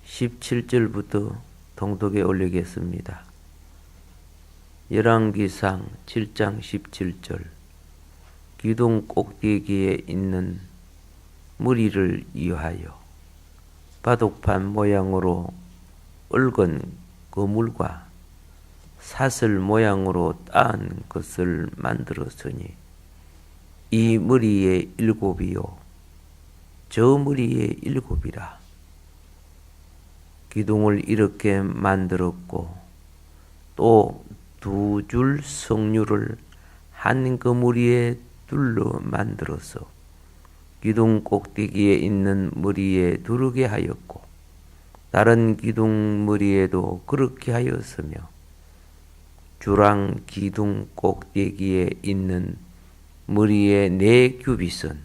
17절부터 통독에 올리겠습니다. 열왕기상 7장 17절. 기둥 꼭대기에 있는 무리를 위하여 바둑판 모양으로 얽은 그물과 사슬 모양으로 따은 것을 만들었으니 이 무리의 7이요 저 무리의 7이라. 기둥을 이렇게 만들었고 또 2줄 석류를 한 그무리에 둘러 만들어서 기둥 꼭대기에 있는 무리에 두르게 하였고 다른 기둥 무리에도 그렇게 하였으며 주랑 기둥 꼭대기에 있는 무리의 4규빗은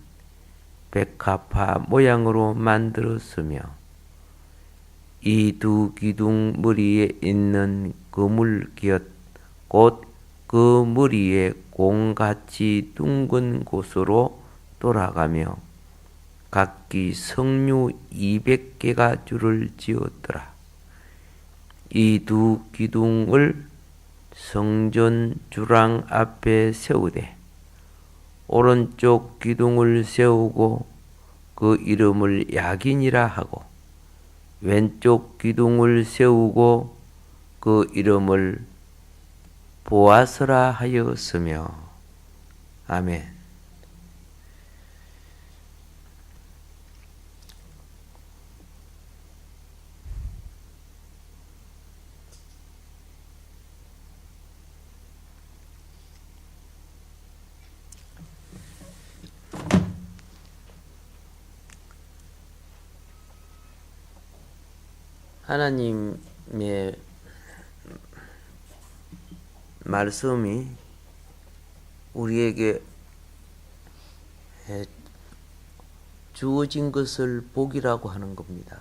백합화 모양으로 만들었으며 이 2 기둥 무리에 있는 그물 곁 곧 그 무리의 공같이 둥근 곳으로 돌아가며 각기 석류 200개가 줄을 지었더라. 이 2 기둥을 성전 주랑 앞에 세우되 오른쪽 기둥을 세우고 그 이름을 야긴이라 하고 왼쪽 기둥을 세우고 그 이름을 보아스라 하였으며. 아멘. 하나님의 말씀이 우리에게 주어진 것을 복이라고 하는 겁니다.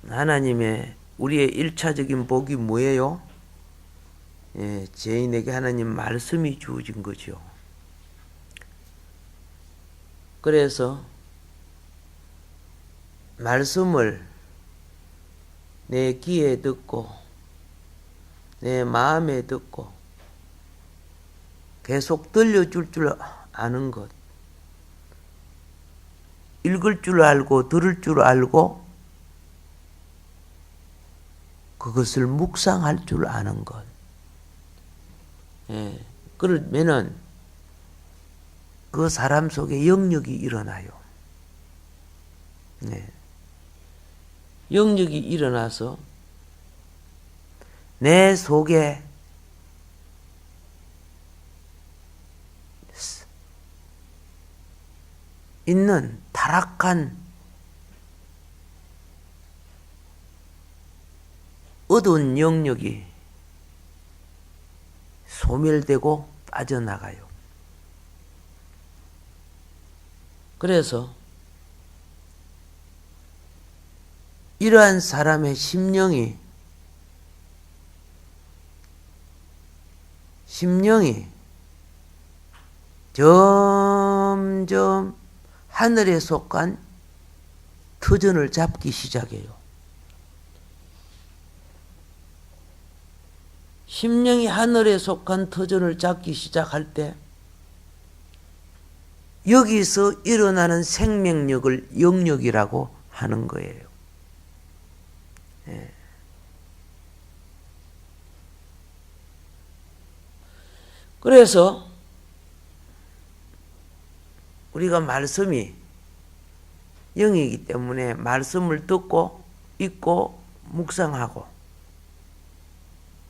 하나님의 우리의 1차적인 복이 뭐예요? 죄인에게 하나님 말씀이 주어진 거죠. 그래서 말씀을 내 귀에 듣고 내 마음에 듣고 계속 들려줄 줄 아는 것, 읽을 줄 알고 들을 줄 알고 그것을 묵상할 줄 아는 것. 그러면은 그 사람 속에 영역이 일어나요. 영역이 일어나서 내 속에 있는 타락한 어두운 영역이 소멸되고 빠져나가요. 그래서 이러한 사람의 심령이 점점 하늘에 속한 터전을 잡기 시작해요. 심령이 하늘에 속한 터전을 잡기 시작할 때 여기서 일어나는 생명력을 영역이라고 하는 거예요. 그래서 우리가 말씀이 영이기 때문에 말씀을 듣고 읽고 묵상하고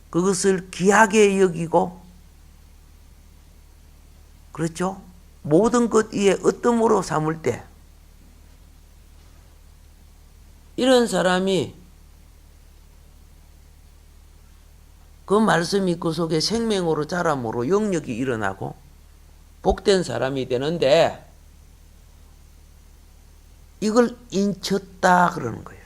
그것을 귀하게 여기고, 그렇죠? 모든 것 위에 어떠므로 삼을 때 이런 사람이 그 말씀이 그 속에 생명으로 자람으로 영역이 일어나고 복된 사람이 되는데 이걸 인쳤다 그러는 거예요.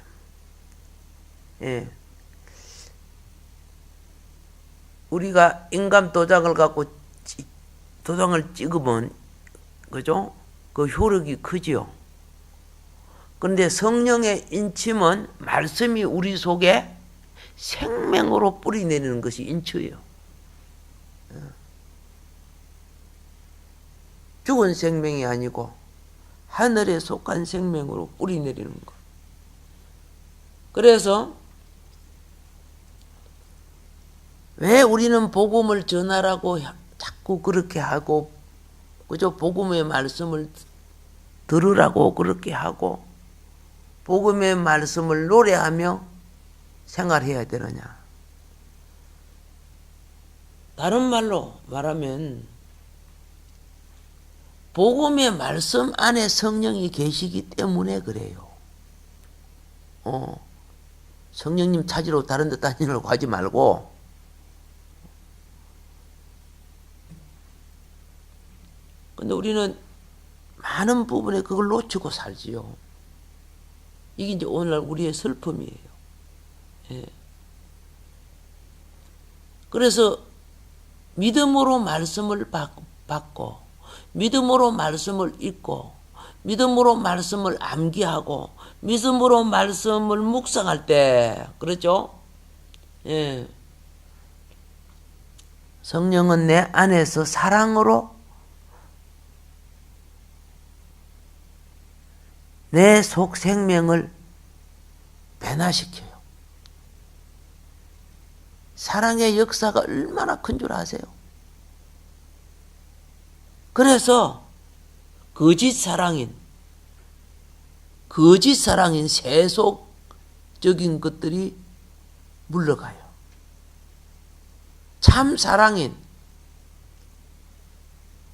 우리가 인감 도장을 갖고 도장을 찍으면 그죠? 그 효력이 크지요. 그런데 성령의 인침은 말씀이 우리 속에 생명으로 뿌리내리는 것이 인치예요. 죽은 생명이 아니고 하늘에 속한 생명으로 뿌리내리는 것. 그래서 왜 우리는 복음을 전하라고 자꾸 그렇게 하고, 그저 복음의 말씀을 들으라고 그렇게 하고, 복음의 말씀을 노래하며 생활해야 되느냐. 다른 말로 말하면 복음의 말씀 안에 성령이 계시기 때문에 그래요. 성령님 찾으러 다른 데 다니려고 하지 말고, 근데 우리는 많은 부분에 그걸 놓치고 살지요. 이게 이제 오늘날 우리의 슬픔이에요. 예. 그래서 믿음으로 말씀을 받고, 믿음으로 말씀을 읽고, 믿음으로 말씀을 암기하고, 믿음으로 말씀을 묵상할 때, 그렇죠? 예. 성령은 내 안에서 사랑으로 내 속 생명을 변화시켜요. 사랑의 역사가 얼마나 큰 줄 아세요? 그래서 거짓 사랑인 세속적인 것들이 물러가요. 참 사랑인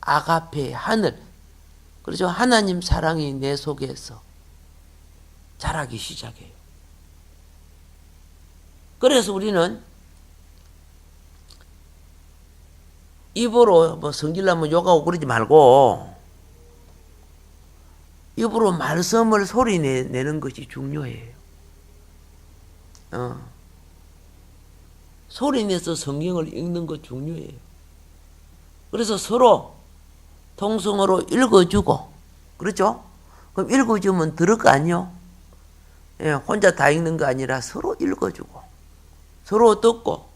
아가페, 하늘, 그렇죠? 하나님 사랑이 내 속에서 자라기 시작해요. 그래서 우리는 입으로 뭐 성질나면 욕하고 그러지 말고 입으로 말씀을 소리내는 것이 중요해요. 소리내서 성경을 읽는 것 중요해요. 그래서 서로 통성으로 읽어주고, 그렇죠? 그럼 읽어주면 들을 거 아니요? 예, 혼자 다 읽는 거 아니라 서로 읽어주고, 서로 듣고,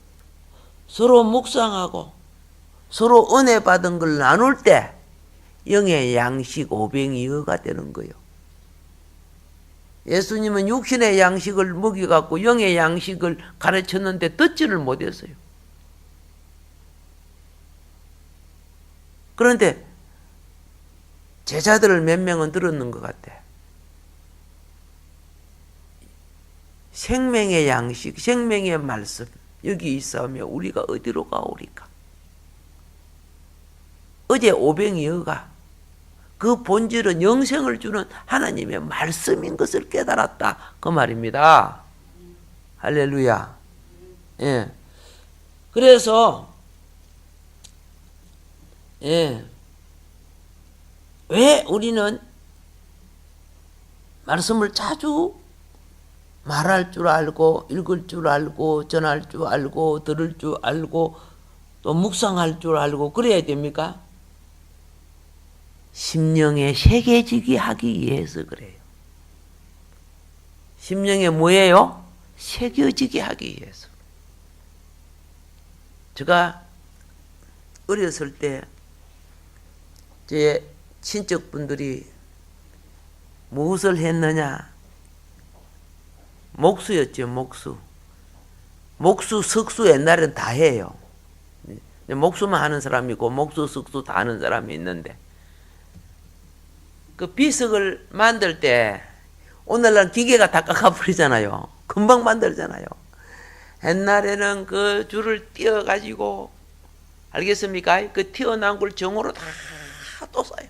서로 묵상하고, 서로 은혜 받은 걸 나눌 때 영의 양식 오병이어가 되는 거예요. 예수님은 육신의 양식을 먹여갖고 영의 양식을 가르쳤는데 듣지를 못했어요. 그런데 제자들을 몇 명은 들었는 것 같아. 생명의 양식, 생명의 말씀 여기 있으면 우리가 어디로 가오리까? 어제 오병이어가 그 본질은 영생을 주는 하나님의 말씀인 것을 깨달았다, 그 말입니다. 할렐루야. 예. 그래서 왜 우리는 말씀을 자주 말할 줄 알고, 읽을 줄 알고, 전할 줄 알고, 들을 줄 알고, 또 묵상할 줄 알고 그래야 됩니까? 심령에 새겨지게 하기 위해서 그래요. 심령에 뭐예요? 새겨지게 하기 위해서. 제가 어렸을 때 제 친척분들이 무엇을 했느냐? 목수였죠, 목수. 목수, 석수 옛날엔 다 해요. 목수만 하는 사람이 있고 목수, 석수 다 하는 사람이 있는데, 그 비석을 만들 때 오늘날 기계가 다 깎아버리잖아요. 금방 만들잖아요. 옛날에는 그 줄을 띄어가지고, 알겠습니까? 그 튀어나온 걸 정으로 다 또 써요.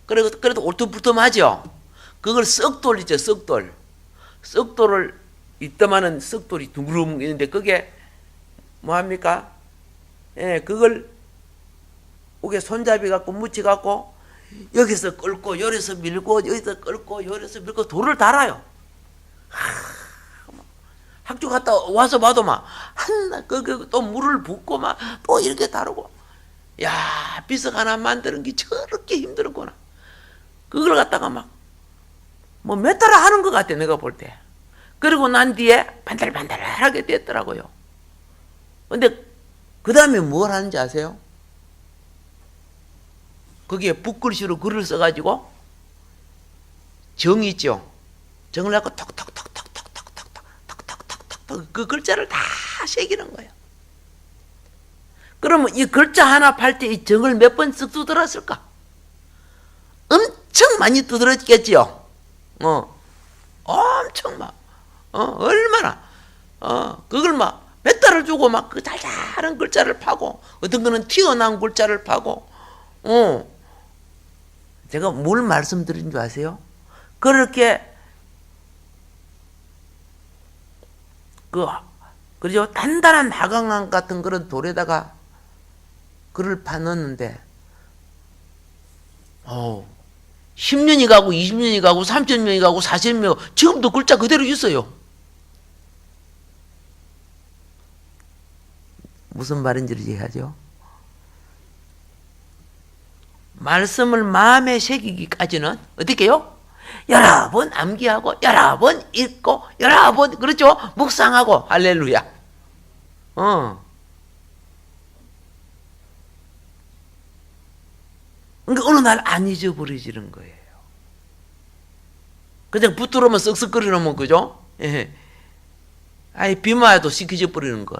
그래도 울퉁불퉁하죠? 그걸 썩돌 있죠, 썩돌. 썩돌을 있더만은 썩돌이 둥그름 있는데 그게 뭐합니까? 예, 그걸 우게 손잡이 갖고 묻혀 갖고 여기서 끌고 요래서 밀고 여기서 끌고 요래서 밀고 돌을 달아요. 학교 갔다 와서 봐도 막 또 물을 붓고 막 또 이렇게 다루고, 야, 비석 하나 만드는 게 저렇게 힘들었구나. 그걸 갖다가 막 뭐 몇 달을 하는 것 같아, 내가 볼 때. 그리고 난 뒤에 반달반달하게 됐더라고요. 근데 그 다음에 뭘 하는지 아세요? 거기에 붓글씨로 글을 써가지고 정 있죠? 정을 갖고 톡톡톡톡톡톡톡톡톡톡톡 그 글자를 다 새기는 거예요. 그러면 이 글자 하나 팔 때 이 정을 몇 번 쓱 두드렸을까? 엄청 많이 두드렸겠지요. 엄청 막, 얼마나, 그걸 막 몇 달을 주고 막 그 달달한 글자를 파고, 어떤 거는 튀어나온 글자를 파고, 제가 뭘 말씀드린 줄 아세요? 그렇게, 그죠? 단단한 하강암 같은 그런 돌에다가 글을 파놓는데, 10년이 가고 20년이 가고 30년이 가고 40년이 가고 지금도 글자 그대로 있어요. 무슨 말인지를 이해하죠? 말씀을 마음에 새기기까지는 어떻게 해요? 여러 번 암기하고 여러 번 읽고 여러 번 그렇죠? 묵상하고 할렐루야. 그러니까 어느 날 안 잊어버리지는 거예요. 그냥 붙들어면 쓱쓱거리 놓으면 그죠? 예. 아이 비마에도 씻겨져 버리는 걸.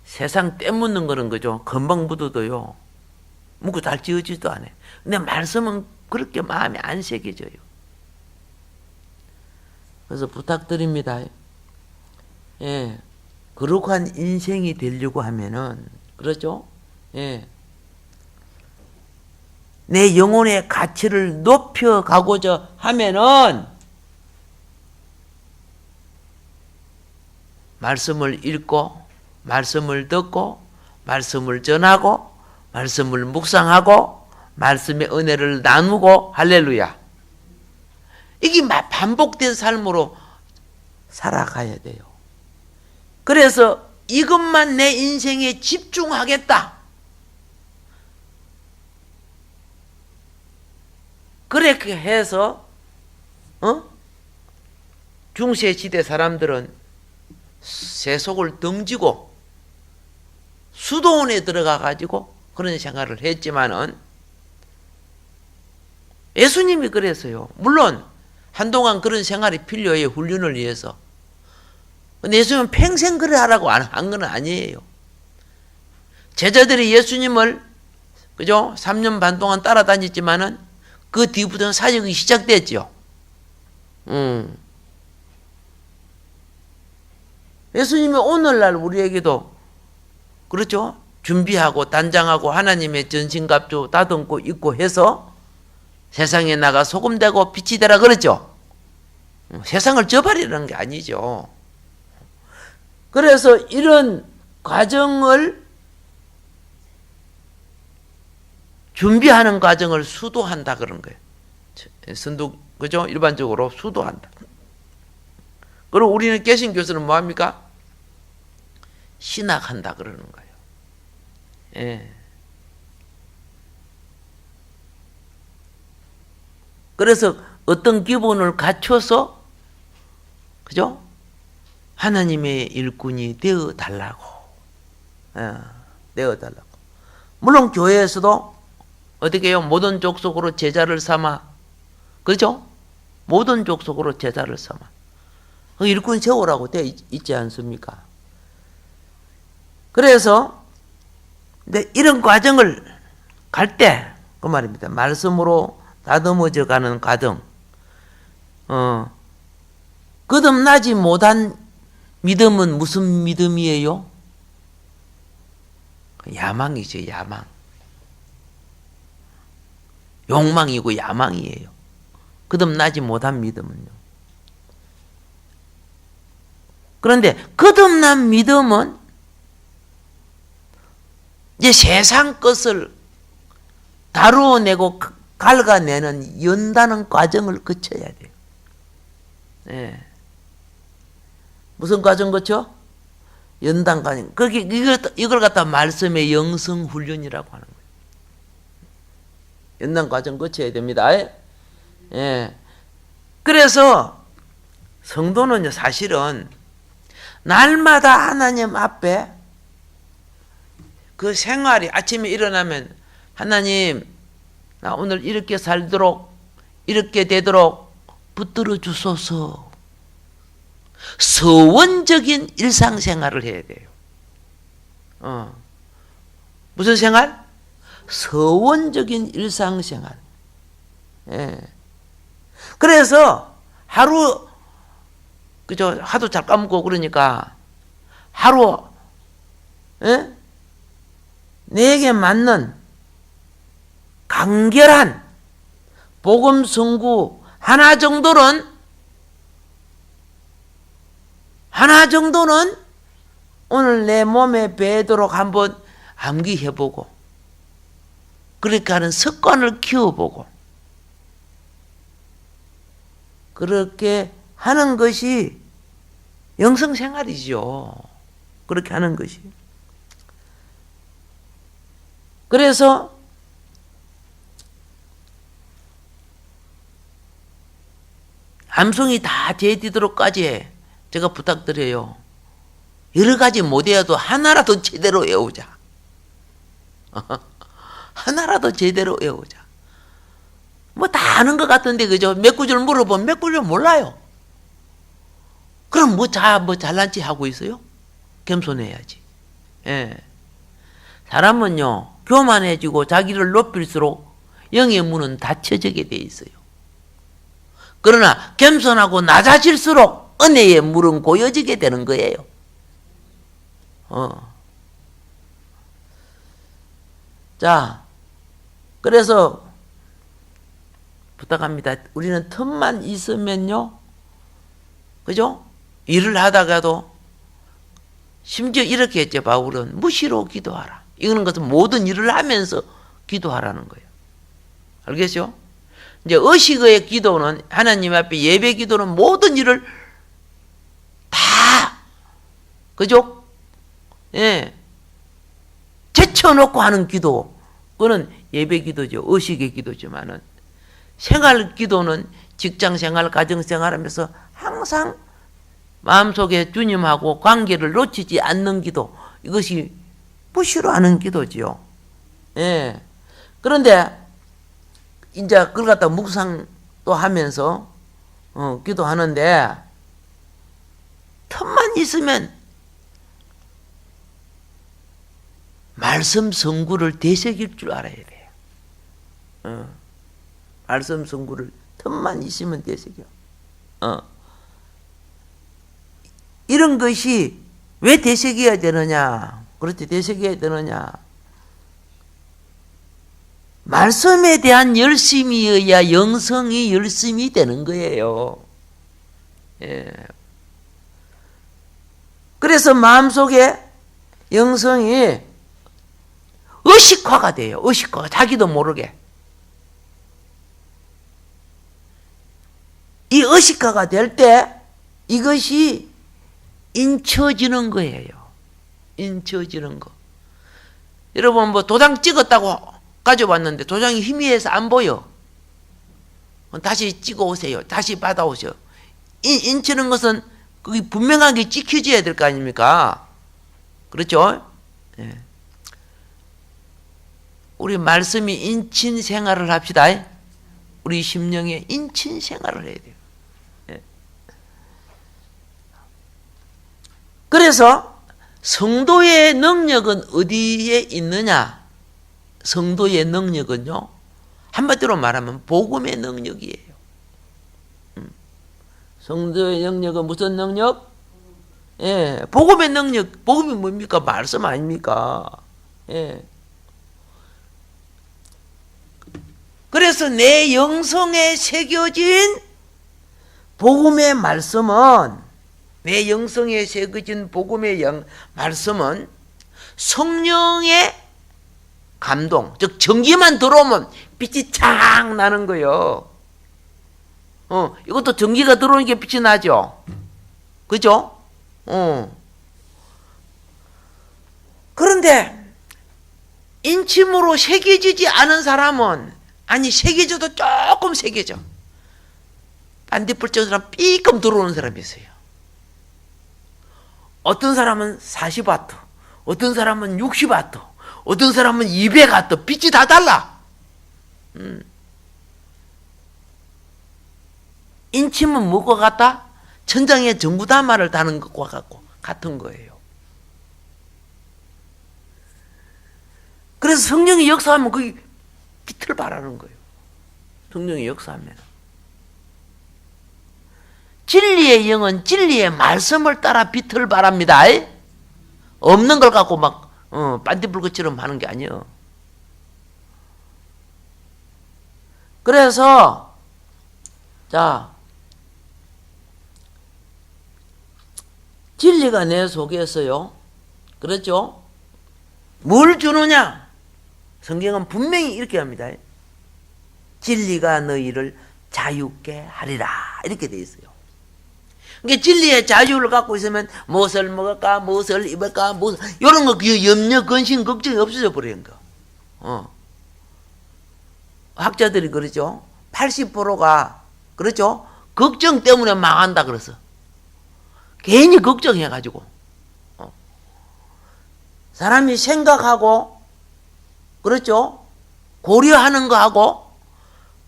세상 때 묻는 거는 그죠? 금방 묻어도요. 묻고 잘 지어지도 않아요. 근데 말씀은 그렇게 마음에 안 새겨져요. 그래서 부탁드립니다. 예. 거룩한 인생이 되려고 하면은, 그렇죠? 예. 내 영혼의 가치를 높여가고자 하면은, 말씀을 읽고, 말씀을 듣고, 말씀을 전하고, 말씀을 묵상하고, 말씀의 은혜를 나누고, 할렐루야. 이게 반복된 삶으로 살아가야 돼요. 그래서 이것만 내 인생에 집중하겠다. 그렇게 해서 중세시대 사람들은 세속을 등지고 수도원에 들어가 가지고 그런 생활을 했지만은 예수님이 그랬어요. 물론 한동안 그런 생활이 필요해요. 훈련을 위해서. 근데 예수님은 평생 그래 하라고 한 건 아니에요. 제자들이 예수님을 그죠? 3년 반 동안 따라다녔지만은 그 뒤부터는 사역이 시작됐죠. 예수님이 오늘날 우리에게도 그렇죠? 준비하고 단장하고 하나님의 전신갑주 다듬고 입고 해서 세상에 나가 소금 되고 빛이 되라 그랬죠. 세상을 저버리는 게 아니죠. 그래서 이런 과정을 준비하는 과정을 수도한다 그런 거예요. 선도 그죠? 일반적으로 수도한다. 그리고 우리는 개신교에서는 뭐 합니까? 신학한다 그러는 거예요. 예. 그래서 어떤 기본을 갖춰서 그죠? 하나님의 일꾼이 되어 달라고. 되어 달라고. 물론 교회에서도 어떻게 해요? 모든 족속으로 제자를 삼아. 그죠? 모든 족속으로 제자를 삼아. 일꾼 세우라고 되어 있지 않습니까? 그래서 이런 과정을 갈 때 그 말입니다. 말씀으로 다듬어져 가는 과정. 거듭나지 못한 믿음은 무슨 믿음이에요? 야망이죠, 야망. 욕망이고 야망이에요. 거듭나지 못한 믿음은요. 그런데 거듭난 믿음은 이제 세상 것을 다루어내고 갉아내는 연다는 과정을 거쳐야 돼요. 네. 무슨 과정 거쳐? 연단 과정. 이걸 갖다 말씀의 영성 훈련이라고 하는 거예요. 연단 과정 거쳐야 됩니다. 예. 그래서 성도는요, 사실은 날마다 하나님 앞에 그 생활이 아침에 일어나면 하나님, 나 오늘 이렇게 살도록, 이렇게 되도록 붙들어 주소서. 서원적인 일상생활을 해야 돼요. 무슨 생활? 서원적인 일상생활. 예. 그래서 하루, 그죠? 하도 잘 까먹고 그러니까 하루, 예? 내게 맞는 간결한 복음 선구 하나 정도는 오늘 내 몸에 배도록 한번 암기해보고 그렇게 하는 습관을 키워보고 그렇게 하는 것이 영성생활이죠. 그렇게 하는 것이. 그래서 암송이 다 제디도록까지 제가 부탁드려요. 여러 가지 못 외워도 하나라도 제대로 외우자. 하나라도 제대로 외우자. 뭐 다 아는 것 같은데, 그죠? 몇 구절 물어보면 몇 구절 몰라요. 그럼 뭐 잘난 체 하고 있어요? 겸손해야지. 예. 사람은요, 교만해지고 자기를 높일수록 영의 문은 닫혀지게 돼 있어요. 그러나 겸손하고 낮아질수록 은혜의 물은 고여지게 되는 거예요. 자, 그래서 부탁합니다. 우리는 틈만 있으면요, 그죠? 일을 하다가도 심지어 이렇게 했죠. 바울은 무시로 기도하라. 이거는 것은 모든 일을 하면서 기도하라는 거예요. 알겠죠? 이제 의식의 기도는 하나님 앞에 예배 기도는 모든 일을 다, 그죠? 예. 제쳐놓고 하는 기도. 그거는 예배 기도죠. 의식의 기도지만은 생활 기도는 직장 생활, 가정 생활하면서 항상 마음속에 주님하고 관계를 놓치지 않는 기도. 이것이 무시로 하는 기도지요. 예. 그런데 이제 그걸 갖다 묵상 또 하면서 기도하는데 틈만 있으면 말씀 성구를 되새길 줄 알아야 돼요. 말씀 성구를 틈만 있으면 되새겨. 이런 것이 왜 되새겨야 되느냐? 그렇지, 되새겨야 되느냐? 말씀에 대한 열심이어야 영성이 열심이 되는 거예요. 예. 그래서 마음속에 영성이 의식화가 돼요. 의식화가 자기도 모르게. 이 의식화가 될 때 이것이 인쳐지는 거예요. 인쳐지는 거. 여러분 뭐 도장 찍었다고 가져왔는데 도장이 희미해서 안 보여. 다시 찍어 오세요. 다시 받아오세요. 인치는 것은 그게 분명하게 찍혀져야 될 거 아닙니까? 그렇죠? 예. 우리 말씀이 인친 생활을 합시다. 우리 심령에 인친 생활을 해야 돼요. 예. 그래서 성도의 능력은 어디에 있느냐? 성도의 능력은요, 한마디로 말하면 복음의 능력이에요. 성도의 능력은 무슨 능력? 예, 복음의 능력. 복음이 뭡니까? 말씀 아닙니까? 예. 그래서 내 영성에 새겨진 복음의 말씀은, 내 영성에 새겨진 복음의 말씀은 성령의 감동, 즉 전기만 들어오면 빛이 착 나는 거예요. 이것도 전기가 들어오는 게 빛이 나죠. 그죠? 그런데 인침으로 새겨지지 않은 사람은 아니 새겨져도 조금 새겨져. 반딧불 찍은 사람 삐끔 들어오는 사람이 있어요. 어떤 사람은 40와트, 어떤 사람은 60와트, 어떤 사람은 200와트, 빛이 다 달라. 인침은 뭐가 같다? 천장에 전구다마를 다는 것과 같은 거예요. 그래서 성령이 역사하면 그게 빛을 발하는 거예요. 성령이 역사하면. 진리의 영은 진리의 말씀을 따라 빛을 발합니다. 없는 걸 갖고 막 반딧불꽃처럼 하는 게 아니에요. 그래서 자, 진리가 내 속에서요. 그렇죠? 뭘 주느냐? 성경은 분명히 이렇게 합니다. 진리가 너희를 자유케 하리라. 이렇게 돼 있어요. 그러니까 진리의 자유를 갖고 있으면 무엇을 먹을까, 무엇을 입을까, 이런 거 염려, 근심, 걱정이 없어져 버리는 거. 학자들이 그러죠. 80%가 그렇죠. 걱정 때문에 망한다 그래서 괜히 걱정해가지고 사람이 생각하고 그렇죠. 고려하는 거하고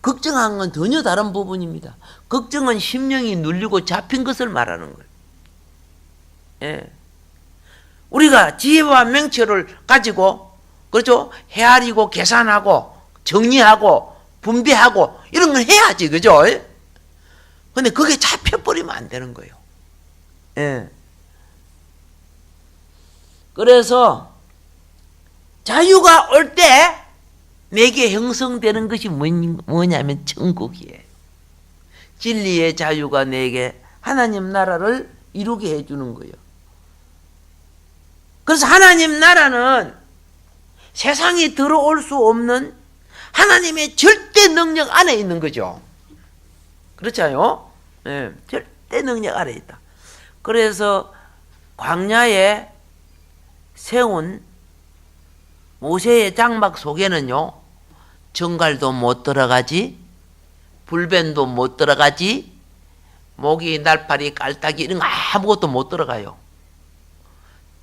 걱정하는 건 전혀 다른 부분입니다. 걱정은 심령이 눌리고 잡힌 것을 말하는 거예요. 예. 우리가 지혜와 명철을 가지고 그렇죠. 헤아리고 계산하고 정리하고 분배하고 이런 걸 해야지, 그죠? 근데 그게 잡혀버리면 안 되는 거예요. 예. 그래서 자유가 올 때 내게 형성되는 것이 뭐냐면 천국이에요. 진리의 자유가 내게 하나님 나라를 이루게 해주는 거예요. 그래서 하나님 나라는 세상이 들어올 수 없는 하나님의 절대 능력 안에 있는 거죠. 그렇잖아요. 네, 절대 능력 안에 있다. 그래서 광야에 세운 모세의 장막 속에는요, 정갈도 못 들어가지, 불뱀도 못 들어가지, 모기, 날파리, 깔딱이 이런 거 아무것도 못 들어가요.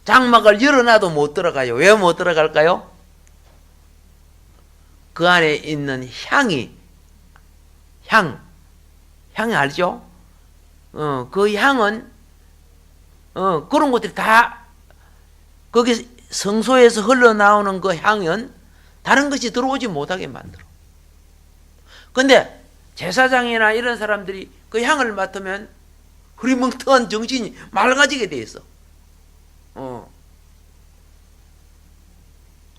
장막을 열어놔도 못 들어가요. 왜 못 들어갈까요? 그 안에 있는 향이 알죠? 그 향은 그런 것들이 다 거기 성소에서 흘러나오는 그 향은 다른 것이 들어오지 못하게 만들어. 근데 제사장이나 이런 사람들이 그 향을 맡으면 흐리멍텅한 정신이 맑아지게 돼 있어.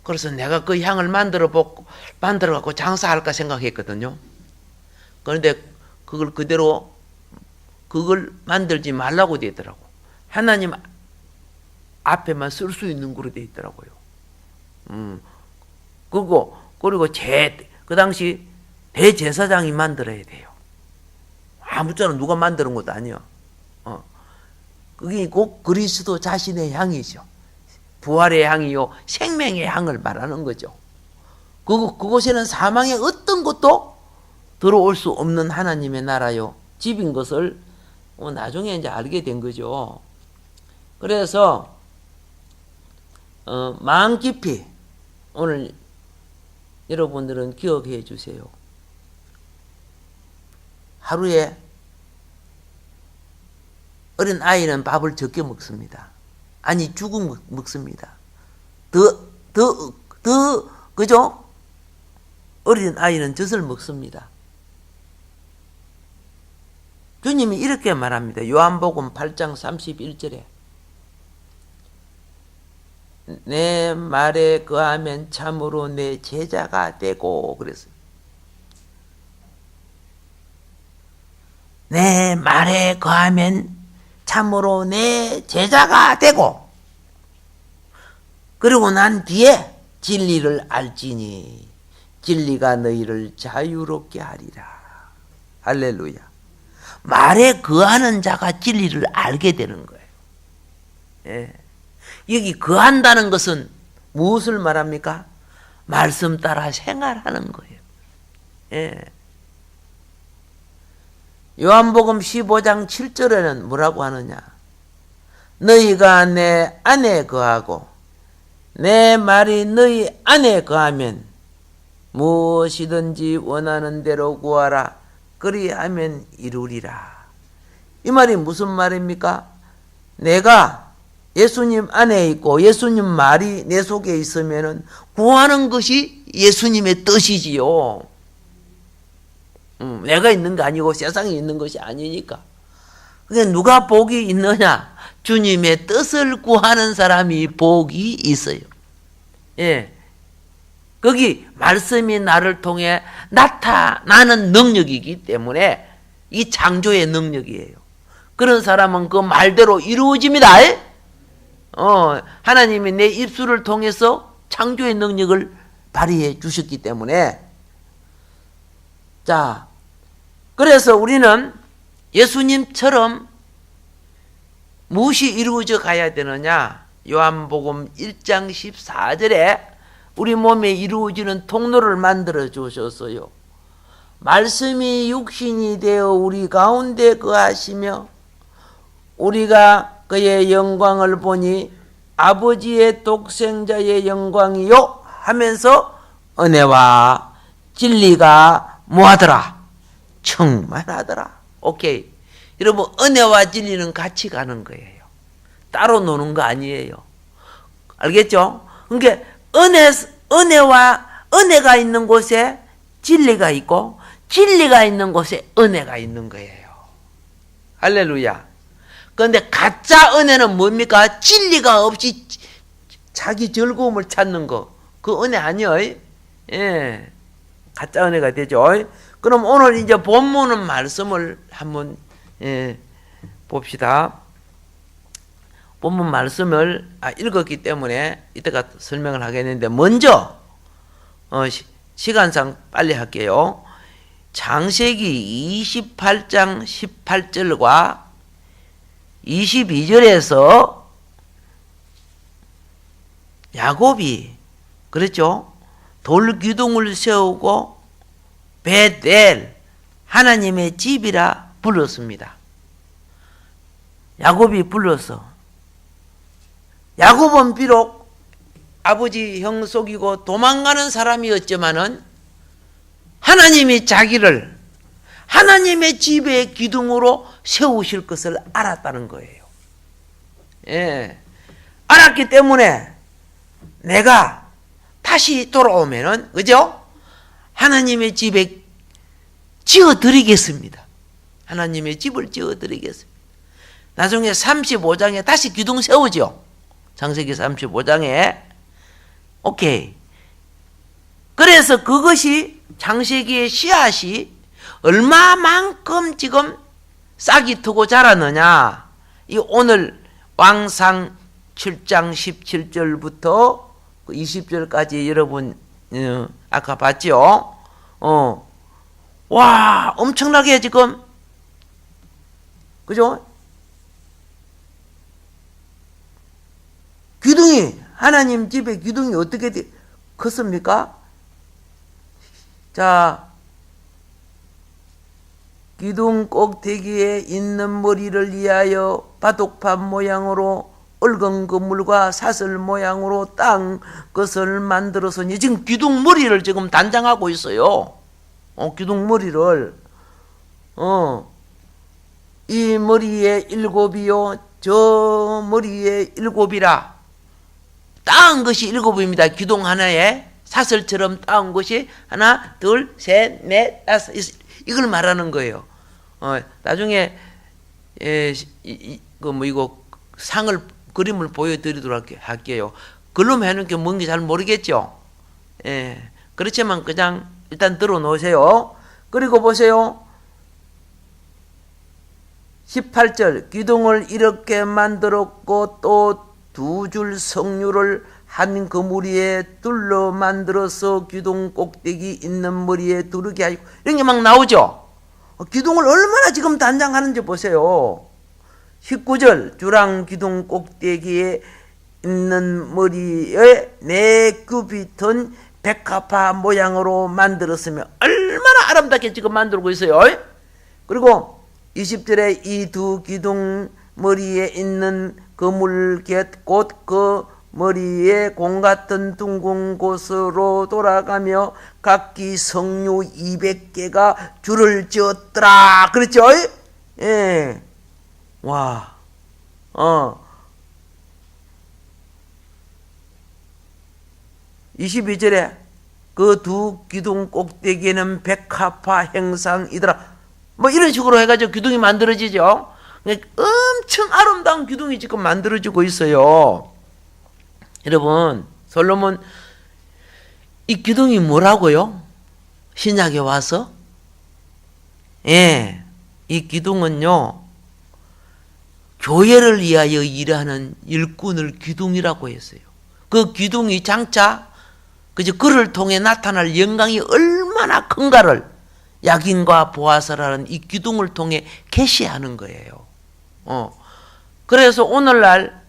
그래서 내가 그 향을 만들어 갖고 장사할까 생각했거든요. 그런데 그걸 만들지 말라고 되더라고. 하나님 앞에만 쓸 수 있는 그릇 돼 있더라고요. 그리고 그 당시 대제사장이 만들어야 돼요. 아무쪼록 누가 만드는 것도 아니요. 그게 꼭 그리스도 자신의 향이죠. 부활의 향이요, 생명의 향을 말하는 거죠. 그곳에는 사망의 어떤 것도 들어올 수 없는 하나님의 나라요, 집인 것을 나중에 이제 알게 된 거죠. 그래서 마음 깊이 오늘 여러분들은 기억해 주세요. 하루에 어린 아이는 밥을 적게 먹습니다. 아니 죽은 먹습니다. 그죠? 어린 아이는 젖을 먹습니다. 주님이 이렇게 말합니다. 요한복음 8장 31절에 내 말에 거하면 참으로 내 제자가 되고 그랬어요. 내 말에 거하면 참으로 내 제자가 되고 그리고 난 뒤에 진리를 알지니 진리가 너희를 자유롭게 하리라. 할렐루야. 말에 거하는 자가 진리를 알게 되는 거예요. 예. 여기 거한다는 것은 무엇을 말합니까? 말씀 따라 생활하는 거예요. 예. 요한복음 15장 7절에는 뭐라고 하느냐? 너희가 내 안에 거하고 내 말이 너희 안에 거하면 무엇이든지 원하는 대로 구하라. 그리하면 이루리라. 이 말이 무슨 말입니까? 내가 예수님 안에 있고 예수님 말이 내 속에 있으면 구하는 것이 예수님의 뜻이지요. 내가 있는 거 아니고 세상에 있는 것이 아니니까. 그게 누가 복이 있느냐? 주님의 뜻을 구하는 사람이 복이 있어요. 예. 거기 말씀이 나를 통해 나타나는 능력이기 때문에 이 창조의 능력이에요. 그런 사람은 그 말대로 이루어집니다. 하나님이 내 입술을 통해서 창조의 능력을 발휘해 주셨기 때문에. 자, 그래서 우리는 예수님처럼 무엇이 이루어져 가야 되느냐? 요한복음 1장 14절에 우리 몸에 이루어지는 통로를 만들어 주셨어요. 말씀이 육신이 되어 우리 가운데 거하시며 우리가 그의 영광을 보니 아버지의 독생자의 영광이요 하면서 은혜와 진리가 뭐하더라? 충만하더라. 오케이. 여러분, 은혜와 진리는 같이 가는 거예요. 따로 노는 거 아니에요. 알겠죠? 그러니까 은혜가 있는 곳에 진리가 있고 진리가 있는 곳에 은혜가 있는 거예요. 할렐루야. 그런데 가짜 은혜는 뭡니까? 진리가 없이 자기 즐거움을 찾는 거. 그 은혜 아니에요. 예. 가짜 은혜가 되죠. 그럼 오늘 이제 본문은 말씀을 한번 봅시다. 본문 말씀을 읽었기 때문에 이따가 설명을 하겠는데 먼저 시간상 빨리 할게요. 창세기 28장 18절과 22절에서 야곱이 그랬죠. 돌 기둥을 세우고 베델 하나님의 집이라 불렀습니다. 야곱이 불렀어. 야곱은 비록 아버지 형 속이고 도망가는 사람이었지만은 하나님이 자기를 하나님의 집의 기둥으로 세우실 것을 알았다는 거예요. 예. 알았기 때문에 내가 다시 돌아오면은, 그죠? 하나님의 집에 지어드리겠습니다. 하나님의 집을 지어드리겠습니다. 나중에 35장에 다시 기둥 세우죠. 창세기 35장에. 오케이. 그래서 그것이 창세기의 씨앗이 얼마만큼 지금 싹이 트고 자랐느냐. 이 오늘 왕상 7장 17절부터 20절까지 여러분 아까 봤죠? 와, 엄청나게 지금, 그죠? 기둥이, 하나님 집의 기둥이 어떻게 컸습니까? 자, 기둥 꼭대기에 있는 머리를 위하여 바둑판 모양으로 붉은 그물과 사슬 모양으로 땅 것을 만들어서니 지금 기둥 머리를 지금 단장하고 있어요. 기둥 머리를. 이 머리에 7이요 저 머리에 7이라. 따은 것이 7입니다. 기둥 하나에 사슬처럼 따은 것이 하나, 둘, 셋, 넷, 다섯. 이걸 말하는 거예요. 나중에 이거 상을 그림을 보여드리도록 할게요. 글로 해놓은 게 뭔지 잘 모르겠죠. 예. 그렇지만 그냥 일단 들어 놓으세요. 그리고 보세요. 18절 기둥을 이렇게 만들었고 또 2줄 석류를 한 그무리에 둘러 만들어서 기둥 꼭대기 있는 머리에 두르게 하고 이런 게 막 나오죠. 기둥을 얼마나 지금 단장하는지 보세요. 19절 주랑 기둥 꼭대기에 있는 머리에 4큐빗은 백합화 모양으로 만들었으며 얼마나 아름답게 지금 만들고 있어요. 그리고 20절에 이 두 기둥 머리에 있는 그물갯 곧 그 머리에 공 같은 둥근 곳으로 돌아가며 각기 성류 200개가 줄을 지었더라. 그렇죠? 예. 와. 22절에 그 두 기둥 꼭대기에는 백합화 행상이더라. 뭐 이런 식으로 해가지고 기둥이 만들어지죠. 엄청 아름다운 기둥이 지금 만들어지고 있어요. 여러분, 솔로몬 이 기둥이 뭐라고요? 신약에 와서? 예, 이 기둥은요, 교회를 위하여 일하는 일꾼을 기둥이라고 했어요. 그 기둥이 장차 그를 통해 나타날 영광이 얼마나 큰가를 야긴과 보아스라는 이 기둥을 통해 계시하는 거예요. 그래서 오늘날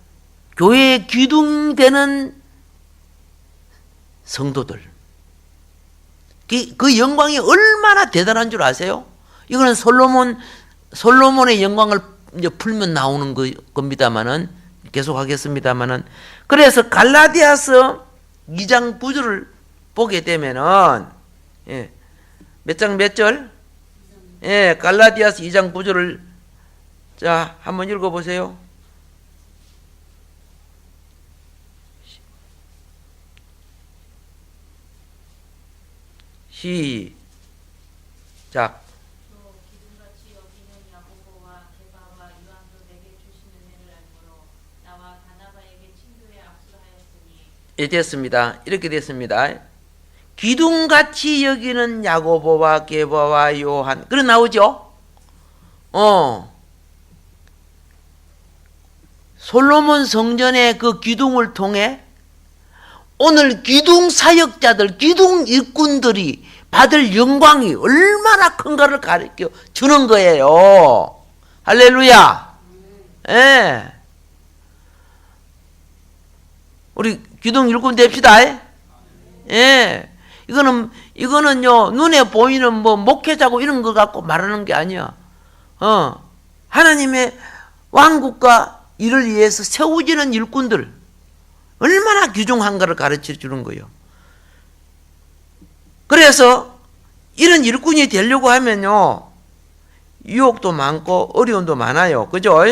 교회의 기둥되는 성도들, 그 영광이 얼마나 대단한 줄 아세요? 이거는 솔로몬의 영광을 이제 풀면 나오는 겁니다만은, 계속 하겠습니다만은, 그래서 갈라디아서 2장 9절을 보게 되면은, 예, 몇 장 몇 절? 예, 갈라디아서 2장 9절을 자, 한번 읽어보세요. 시작. 예, 됐습니다. 이렇게 됐습니다. 기둥같이 여기는 야고보와 게바와 요한. 그래 나오죠? 솔로몬 성전의 그 기둥을 통해 오늘 기둥 사역자들, 기둥 일꾼들이 받을 영광이 얼마나 큰가를 가르쳐 주는 거예요. 할렐루야. 예. 우리 기둥 일꾼 됩시다. 예. 이거는요, 눈에 보이는 뭐 목회자고 이런 거 갖고 말하는 게 아니야. 하나님의 왕국과 이를 위해서 세워지는 일꾼들, 얼마나 귀중한가를 가르쳐 주는 거예요. 그래서 이런 일꾼이 되려고 하면요, 유혹도 많고 어려움도 많아요. 그죠?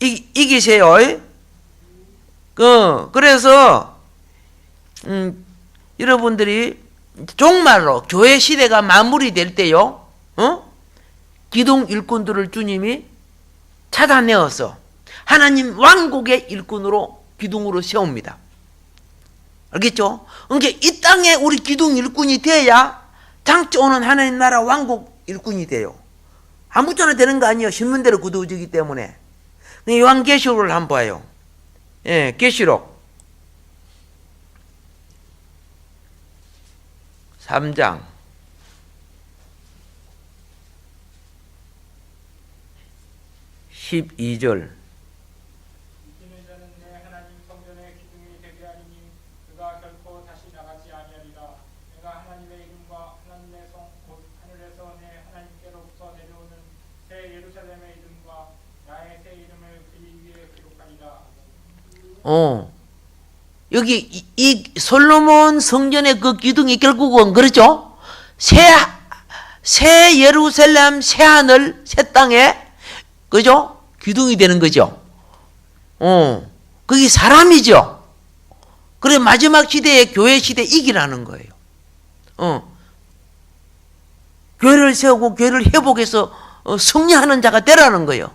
이기세요. 그래서 여러분들이 정말로 교회 시대가 마무리될 때요, 기둥 일꾼들을 주님이 찾아내어서 하나님 왕국의 일꾼으로 기둥으로 세웁니다. 알겠죠? 그러니까 이 땅에 우리 기둥 일꾼이 돼야 장차 오는 하나님 나라 왕국 일꾼이 돼요. 아무렇게나 되는 거 아니에요. 신문대로 굳어지기 때문에. 요한계시록을 한번 봐요. 예, 계시록 3장 12절. 여기 이 솔로몬 성전의 그 기둥이 결국은 그렇죠? 새 예루살렘, 새 하늘, 새 땅에 그죠? 기둥이 되는 거죠. 그게 사람이죠. 그래 마지막 시대에 교회 시대 이기라는 거예요. 교회를 세우고 교회를 회복해서 승리하는 자가 되라는 거예요.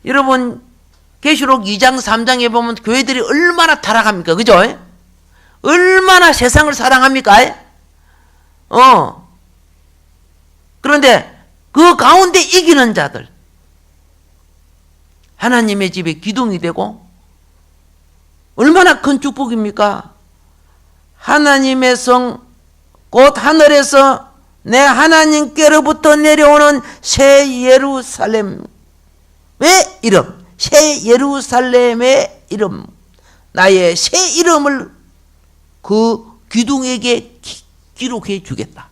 여러분 계시록 2장 3장에 보면 교회들이 얼마나 타락합니까? 그죠? 얼마나 세상을 사랑합니까? 그런데 그 가운데 이기는 자들, 하나님의 집에 기둥이 되고 얼마나 큰 축복입니까? 하나님의 성 곧 하늘에서 내 하나님께로부터 내려오는 새 예루살렘의 이름, 새 예루살렘의 이름, 나의 새 이름을 그 기둥에게 기록해 주겠다.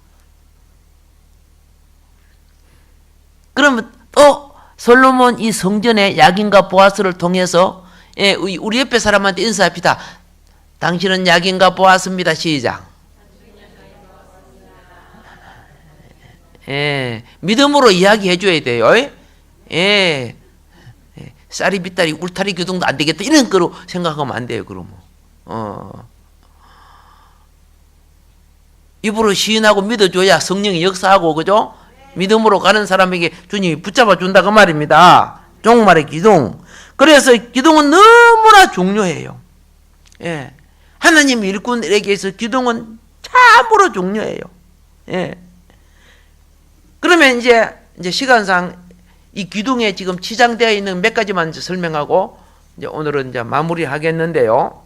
그러면 또 솔로몬 이 성전에 야긴과 보아스를 통해서 우리 옆에 사람한테 인사합시다. 당신은 야긴과 보아스입니다. 시작. 믿음으로 이야기해 줘야 돼요. 쌀이 빗다리 울타리 교동도 안 되겠다 이런 거로 생각하면 안 돼요. 그러면 입으로 시인하고 믿어줘야 성령이 역사하고, 그죠? 믿음으로 가는 사람에게 주님이 붙잡아 준다 그 말입니다. 종말의 기둥. 그래서 기둥은 너무나 중요해요. 하나님 일꾼에게서 기둥은 참으로 중요해요. 그러면 이제 시간상 이 기둥에 지금 치장되어 있는 몇 가지만 설명하고 이제 오늘은 이제 마무리하겠는데요.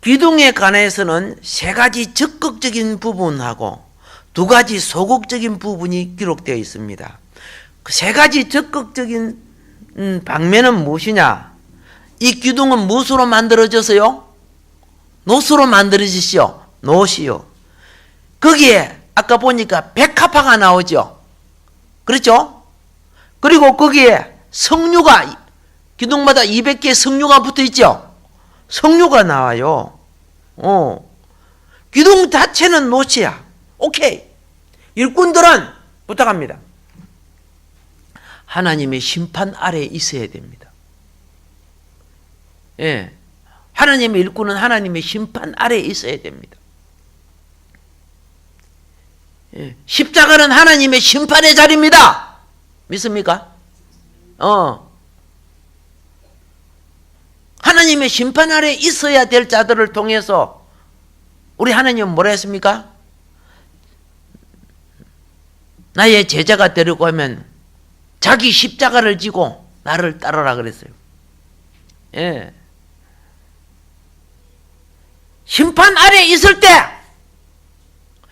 기둥에 관해서는 세 가지 적극적인 부분하고 두 가지 소극적인 부분이 기록되어 있습니다. 그 세 가지 적극적인 방면은 무엇이냐? 이 기둥은 무엇으로 만들어져서요? 노수로 만들어지시오. 노시요. 거기에 아까 보니까 백합화가 나오죠. 그렇죠? 그리고 거기에 석류가 기둥마다 200개의 석류가 붙어 있죠. 석류가 나와요. 기둥 자체는 노시야. 오케이. 일꾼들은 부탁합니다. 하나님의 심판 아래에 있어야 됩니다. 하나님의 일꾼은 하나님의 심판 아래에 있어야 됩니다. 십자가는 하나님의 심판의 자리입니다. 믿습니까? 하나님의 심판 아래에 있어야 될 자들을 통해서 우리 하나님은 뭐라 했습니까? 나의 제자가 되려고 하면 자기 십자가를 지고 나를 따르라 그랬어요. 심판 아래에 있을 때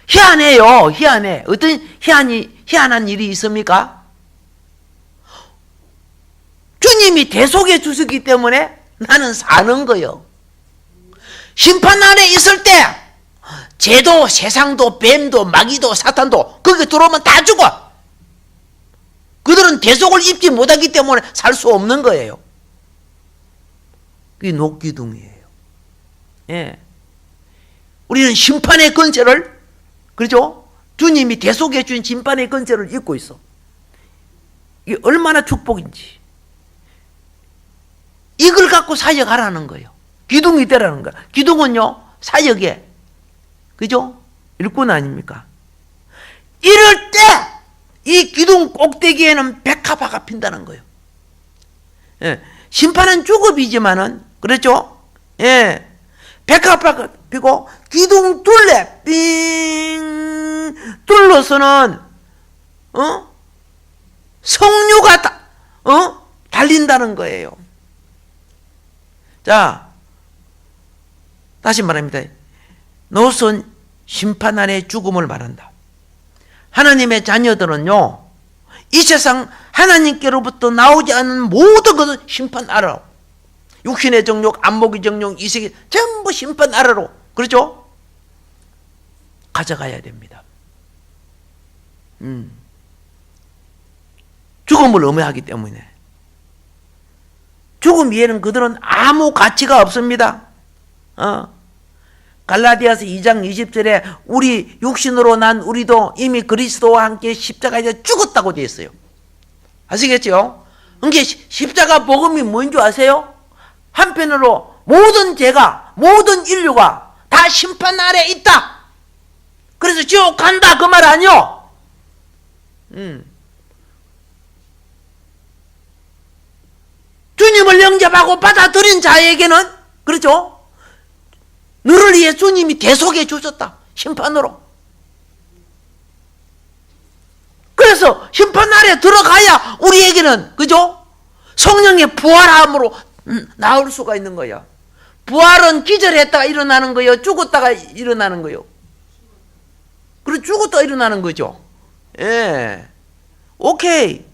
희한해요. 희한해. 어떤 희한한 일이 있습니까? 주님이 대속해 주시기 때문에 나는 사는 거요. 심판 아래에 있을 때 죄도 세상도 뱀도 마귀도 사탄도 거기 들어오면 다 죽어. 그들은 대속을 입지 못하기 때문에 살 수 없는 거예요. 그게 녹기둥이에요. 우리는 심판의 근세를, 그렇죠? 주님이 대속해 준 심판의 근세를 입고 있어. 이게 얼마나 축복인지. 이걸 갖고 사역하라는 거예요. 기둥이 되라는 거야. 기둥은요, 사역에, 그죠? 일꾼 아닙니까? 이럴 때 이 기둥 꼭대기에는 백합화가 핀다는 거예요. 심판은 주급이지만은, 그렇죠? 백합화가 피고 기둥 둘레 삥 둘러서는 석류가 달린다는 거예요. 자, 다시 말합니다. 노선 심판 안의 죽음을 말한다. 하나님의 자녀들은요, 이 세상 하나님께로부터 나오지 않은 모든 것은 심판 아래로, 육신의 정욕, 안목의 정욕, 이색이 전부 심판 아래로, 그렇죠? 가져가야 됩니다. 죽음을 의미하기 때문에. 죽음 이에는 그들은 아무 가치가 없습니다. 갈라디아서 2장 20절에 우리 육신으로 난 우리도 이미 그리스도와 함께 십자가에 죽었다고 되어 있어요. 아시겠죠? 그러니까 십자가 복음이 뭔 줄 아세요? 한편으로 모든 죄가, 모든 인류가 다 심판 아래 있다. 그래서 지옥 간다 그 말 아니요? 주님을 영접하고 받아들인 자에게는, 그렇죠? 너를 위해 주님이 대속해 주셨다. 심판으로. 그래서 심판 아래 들어가야 우리에게는, 그죠? 성령의 부활함으로 나올 수가 있는 거야. 부활은 기절했다가 일어나는 거예요. 죽었다가 일어나는 거예요. 그리고 죽었다가 일어나는 거죠. 오케이.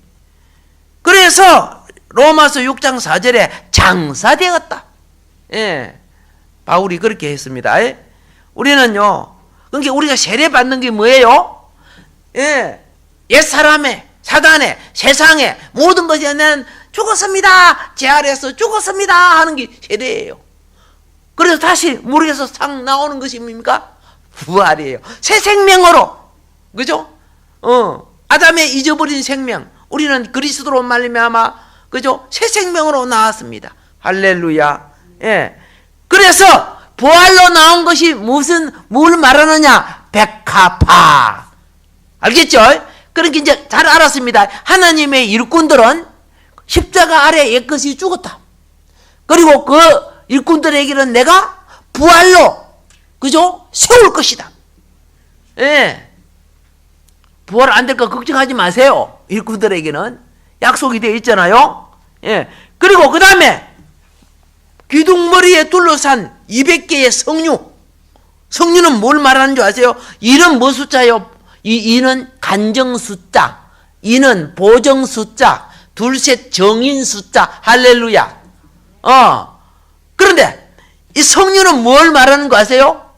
그래서 로마서 6장 4절에 장사되었다. 바울이 그렇게 했습니다. 우리는요, 그러니까 우리가 세례 받는 게 뭐예요? 옛사람의 사단에, 세상에, 모든 것이 나는 죽었습니다. 제 아래에서 죽었습니다. 하는 게 세례예요. 그래서 다시 물에서 상 나오는 것이 뭡니까? 부활이에요. 새 생명으로. 그죠? 아담의 잊어버린 생명. 우리는 그리스도로 말미암아, 그죠? 새 생명으로 나왔습니다. 할렐루야. 예. 그래서 부활로 나온 것이 뭘 말하느냐? 백합화. 알겠죠? 그러니까 이제 잘 알았습니다. 하나님의 일꾼들은 십자가 아래 옛것이 죽었다. 그리고 그 일꾼들에게는 내가 부활로, 그죠? 세울 것이다. 예. 부활 안 될까 걱정하지 마세요. 일꾼들에게는 약속이 되어 있잖아요. 예. 그리고 그 다음에 기둥머리에 둘러싼 200개의 성류. 성류는 뭘 말하는 줄 아세요? 이는 뭐 숫자예요? 이는 간정 숫자, 이는 보정 숫자, 둘셋 정인 숫자. 할렐루야. 그런데 이 성류는 뭘 말하는 거 아세요?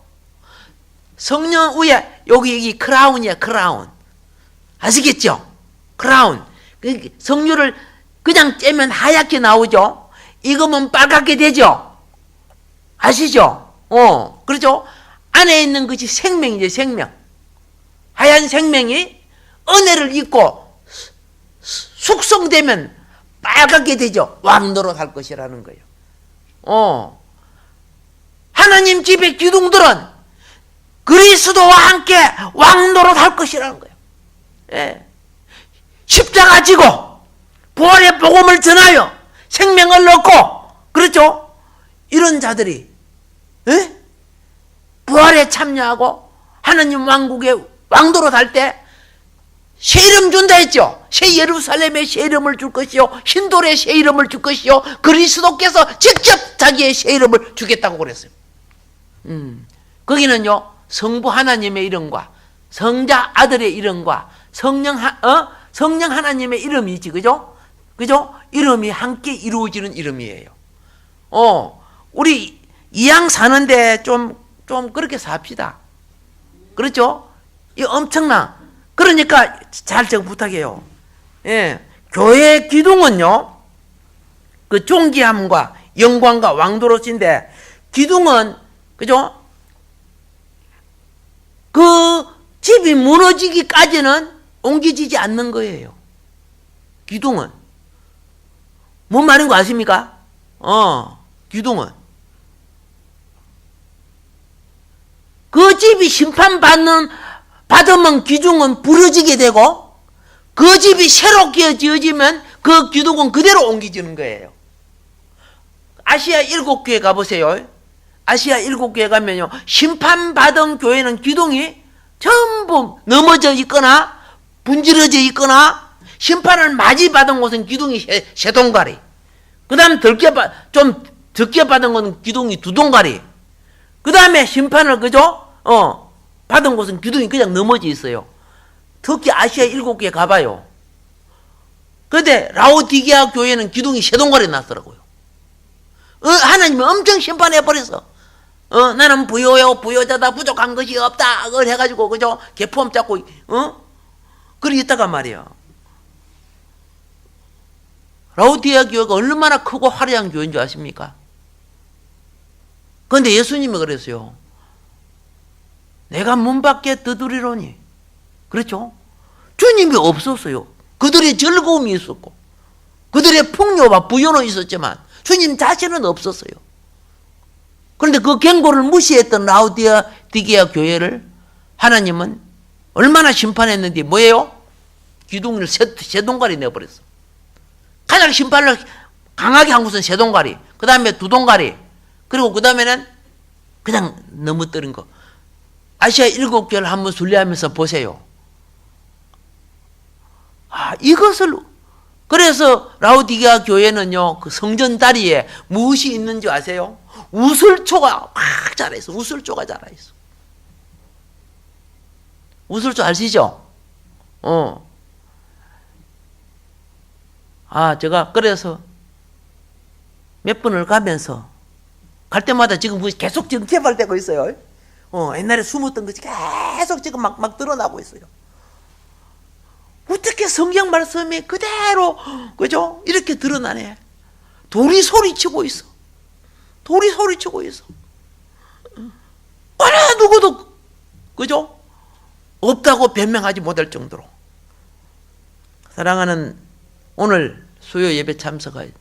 성류 위에 여기 크라운이야. 크라운. 아시겠죠? 크라운. 성류를 그냥 째면 하얗게 나오죠. 익으면 빨갛게 되죠. 아시죠? 그렇죠? 안에 있는 것이 생명이죠. 생명. 하얀 생명이 은혜를 입고 숙성되면 빨갛게 되죠. 왕노릇 할 것이라는 거예요. 하나님 집의 기둥들은 그리스도와 함께 왕노릇 할 것이라는 거예요. 예. 십자가 지고 부활의 복음을 전하여 생명을 얻고, 그렇죠? 이런 자들이, 예? 부활에 참여하고 하나님 왕국에 왕도로 달 때 새 이름 준다 했죠. 새 예루살렘에 새 이름을 줄 것이요, 흰돌에 새 이름을 줄 것이요, 그리스도께서 직접 자기의 새 이름을 주겠다고 그랬어요. 거기는요, 성부 하나님의 이름과 성자 아들의 이름과 성령 하나님의 이름이 있지, 그죠? 그죠? 이름이 함께 이루어지는 이름이에요. 우리 이왕 사는데 좀 그렇게 삽시다. 그렇죠? 이 엄청나. 그러니까 잘 제가 부탁해요. 예. 교회의 기둥은요, 그 존귀함과 영광과 왕도로신데, 기둥은, 그죠? 그 집이 무너지기까지는 옮겨지지 않는 거예요. 기둥은. 뭔 말인 거 아십니까? 기둥은. 그 집이 받으면 기둥은 부러지게 되고, 그 집이 새롭게 지어지면 그 기둥은 그대로 옮겨지는 거예요. 아시아 7교회 가보세요. 아시아 7교회 가면요, 심판받은 교회는 기둥이 전부 넘어져 있거나 분질러져 있거나, 심판을 맞이받은 곳은 기둥이 세 동가리, 그 다음 좀 적게 받은 것은 기둥이 2동가리, 그 다음에 심판을, 그죠? 받은 곳은 기둥이 그냥 넘어져 있어요. 특히 아시아 7교회 가봐요. 그런데 라오디게아 교회는 기둥이 3동가리 났더라고요. 하나님이 엄청 심판해버렸어. 나는 부여자다, 부족한 것이 없다, 그걸 해가지고, 그죠? 개포함 잡고, 그러고 있다가 말이야. 라오디게아 교회가 얼마나 크고 화려한 교회인 줄 아십니까? 그런데 예수님이 그랬어요. 내가 문 밖에 두드리노니. 그렇죠? 주님이 없었어요. 그들의 즐거움이 있었고, 그들의 풍요와 부여는 있었지만, 주님 자신은 없었어요. 그런데 그 경고를 무시했던 라오디게아 교회를 하나님은 얼마나 심판했는지 뭐예요? 기둥을 세 동가리 내버렸어. 가장 심판을 강하게 한 곳은 3동가리, 그 다음에 2동가리, 그리고 그 다음에는 그냥 넘어뜨린 거. 아시아 7교회를 한번 순례하면서 보세요. 이것을, 그래서 라오디게아 교회는요, 그 성전 다리에 무엇이 있는지 아세요? 우슬초가 막 자라있어. 우슬초가 자라있어. 우슬초 아시죠? 제가 그래서 몇 번을 가면서 갈 때마다 지금 계속 지금 개발되고 있어요. 옛날에 숨었던 것이 계속 지금 막 드러나고 있어요. 어떻게 성경 말씀이 그대로, 그죠? 이렇게 드러나네. 돌이 소리치고 있어. 돌이 소리치고 있어. 어느 누구도, 그죠? 없다고 변명하지 못할 정도로. 사랑하는 오늘 수요 예배 참석할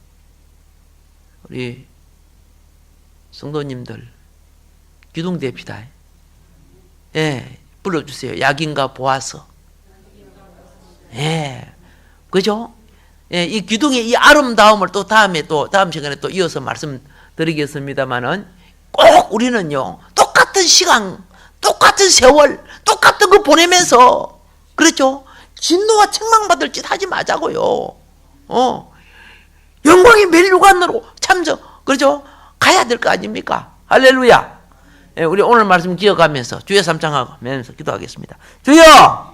우리 성도님들, 기둥대피다. 예, 불러주세요. 약인가 보아서. 예, 그죠? 예, 이 기둥의 이 아름다움을 또 다음 시간에 또 이어서 말씀드리겠습니다만은 꼭 우리는요, 똑같은 시간, 똑같은 세월, 똑같은 거 보내면서, 그렇죠? 진노와 책망받을 짓 하지 마자고요. 영광의 멸류관으로 참석, 그렇죠? 가야 될 거 아닙니까? 할렐루야. 예, 우리 오늘 말씀 기억하면서 주여 삼창하면서 기도하겠습니다. 주여!